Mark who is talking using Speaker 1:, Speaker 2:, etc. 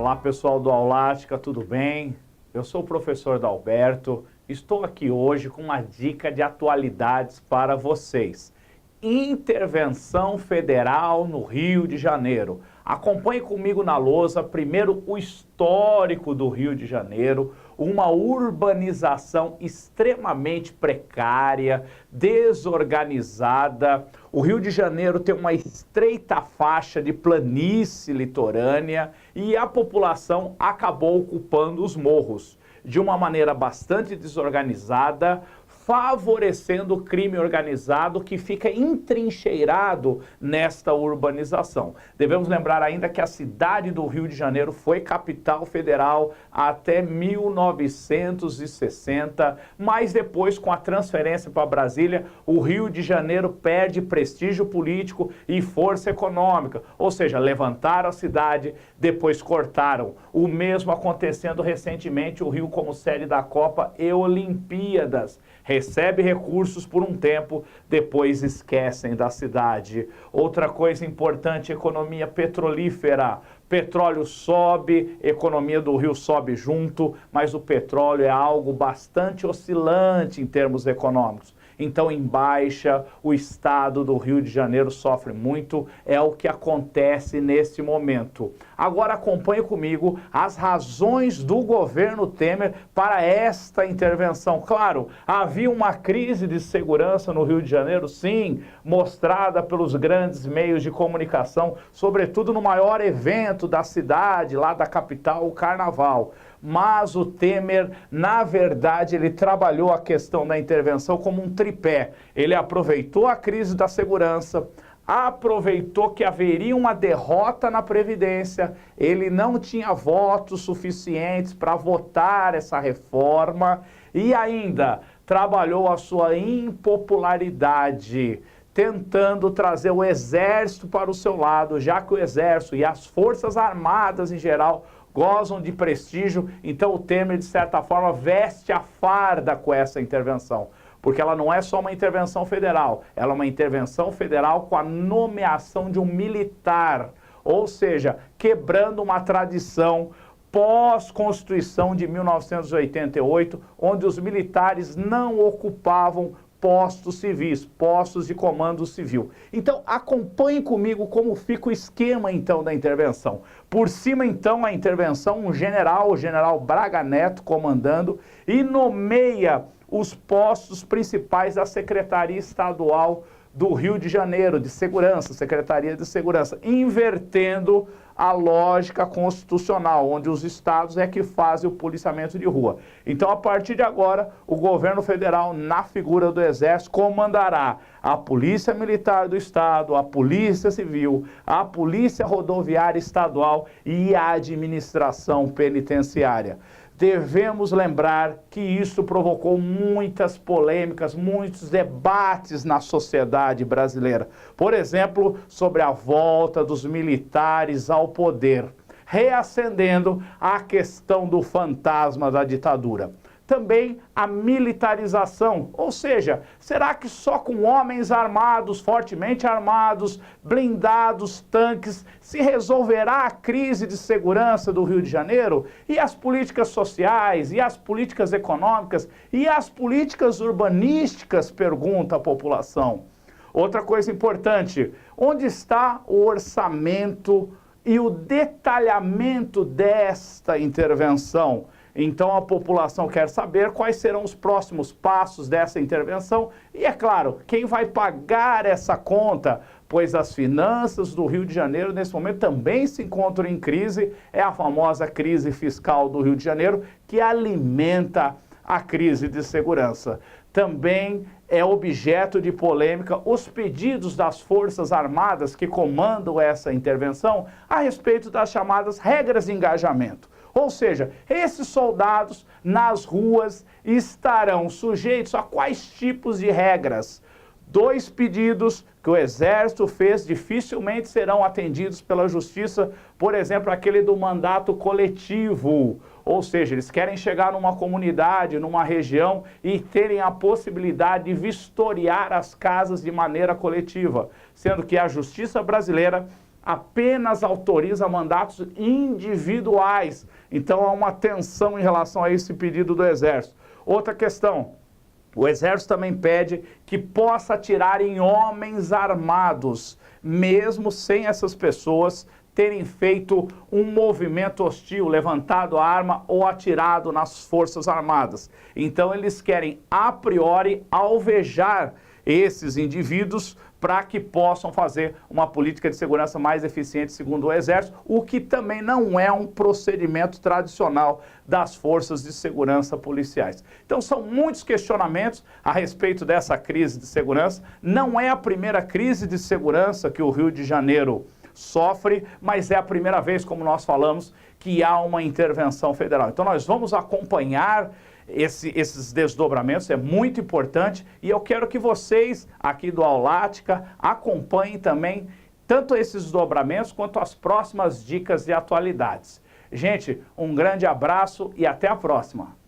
Speaker 1: Olá pessoal do Aulática, tudo bem? Eu sou o professor Dalberto, estou aqui hoje com uma dica de atualidades para vocês. Intervenção federal no Rio de Janeiro. Acompanhe comigo na lousa, primeiro o histórico do Rio de Janeiro, uma urbanização extremamente precária, desorganizada. O Rio de Janeiro tem uma estreita faixa de planície litorânea e a população acabou ocupando os morros de uma maneira bastante desorganizada, favorecendo o crime organizado que fica entrincheirado nesta urbanização. Devemos lembrar ainda que a cidade do Rio de Janeiro foi capital federal até 1960, mas depois, com a transferência para Brasília, o Rio de Janeiro perde prestígio político e força econômica, ou seja, levantaram a cidade, depois cortaram. O mesmo acontecendo recentemente, o Rio como sede da Copa e Olimpíadas. Recebe recursos por um tempo, depois esquecem da cidade. Outra coisa importante, economia petrolífera. Petróleo sobe, economia do Rio sobe junto, mas o petróleo é algo bastante oscilante em termos econômicos. Então, em baixa, o estado do Rio de Janeiro sofre muito, é o que acontece nesse momento. Agora acompanhe comigo as razões do governo Temer para esta intervenção. Claro, havia uma crise de segurança no Rio de Janeiro, sim, mostrada pelos grandes meios de comunicação, sobretudo no maior evento da cidade, lá da capital, o Carnaval. Mas o Temer, na verdade, ele trabalhou a questão da intervenção como um tripé. Ele aproveitou a crise da segurança, aproveitou que haveria uma derrota na Previdência, ele não tinha votos suficientes para votar essa reforma e ainda trabalhou a sua impopularidade, tentando trazer o Exército para o seu lado, já que o Exército e as Forças Armadas em geral gozam de prestígio, então o Temer, de certa forma, veste a farda com essa intervenção. Porque ela não é só uma intervenção federal, ela é uma intervenção federal com a nomeação de um militar, ou seja, quebrando uma tradição pós-Constituição de 1988, onde os militares não ocupavam postos civis, postos de comando civil. Então, acompanhe comigo como fica o esquema, então, da intervenção. Por cima, então, a intervenção, o general Braga Neto comandando e nomeia os postos principais da Secretaria Estadual do Rio de Janeiro, de Segurança, Secretaria de Segurança, invertendo a lógica constitucional, onde os estados é que fazem o policiamento de rua. Então, a partir de agora, o governo federal, na figura do Exército, comandará a Polícia Militar do Estado, a Polícia Civil, a Polícia Rodoviária Estadual e a Administração Penitenciária. Devemos lembrar que isso provocou muitas polêmicas, muitos debates na sociedade brasileira. Por exemplo, sobre a volta dos militares ao poder, reacendendo a questão do fantasma da ditadura. Também a militarização, ou seja, será que só com homens armados, fortemente armados, blindados, tanques, se resolverá a crise de segurança do Rio de Janeiro? E as políticas sociais, e as políticas econômicas, e as políticas urbanísticas, pergunta a população. Outra coisa importante, onde está o orçamento e o detalhamento desta intervenção? Então a população quer saber quais serão os próximos passos dessa intervenção e, é claro, quem vai pagar essa conta, pois as finanças do Rio de Janeiro nesse momento também se encontram em crise, é a famosa crise fiscal do Rio de Janeiro que alimenta a crise de segurança. Também é objeto de polêmica os pedidos das Forças Armadas que comandam essa intervenção a respeito das chamadas regras de engajamento. Ou seja, esses soldados nas ruas estarão sujeitos a quais tipos de regras? 2 pedidos que o Exército fez dificilmente serão atendidos pela Justiça, por exemplo, aquele do mandato coletivo. Ou seja, eles querem chegar numa comunidade, numa região e terem a possibilidade de vistoriar as casas de maneira coletiva, sendo que a Justiça brasileira apenas autoriza mandatos individuais. Então há uma tensão em relação a esse pedido do Exército. Outra questão, o Exército também pede que possa atirar em homens armados, mesmo sem essas pessoas terem feito um movimento hostil, levantado a arma ou atirado nas Forças Armadas. Então eles querem, a priori, alvejar esses indivíduos para que possam fazer uma política de segurança mais eficiente, segundo o Exército, o que também não é um procedimento tradicional das forças de segurança policiais. Então são muitos questionamentos a respeito dessa crise de segurança. Não é a primeira crise de segurança que o Rio de Janeiro sofre, mas é a primeira vez, como nós falamos, que há uma intervenção federal. Então nós vamos acompanhar esses desdobramentos, é muito importante, e eu quero que vocês aqui do Aulática acompanhem também tanto esses desdobramentos quanto as próximas dicas e atualidades. Gente, um grande abraço e até a próxima!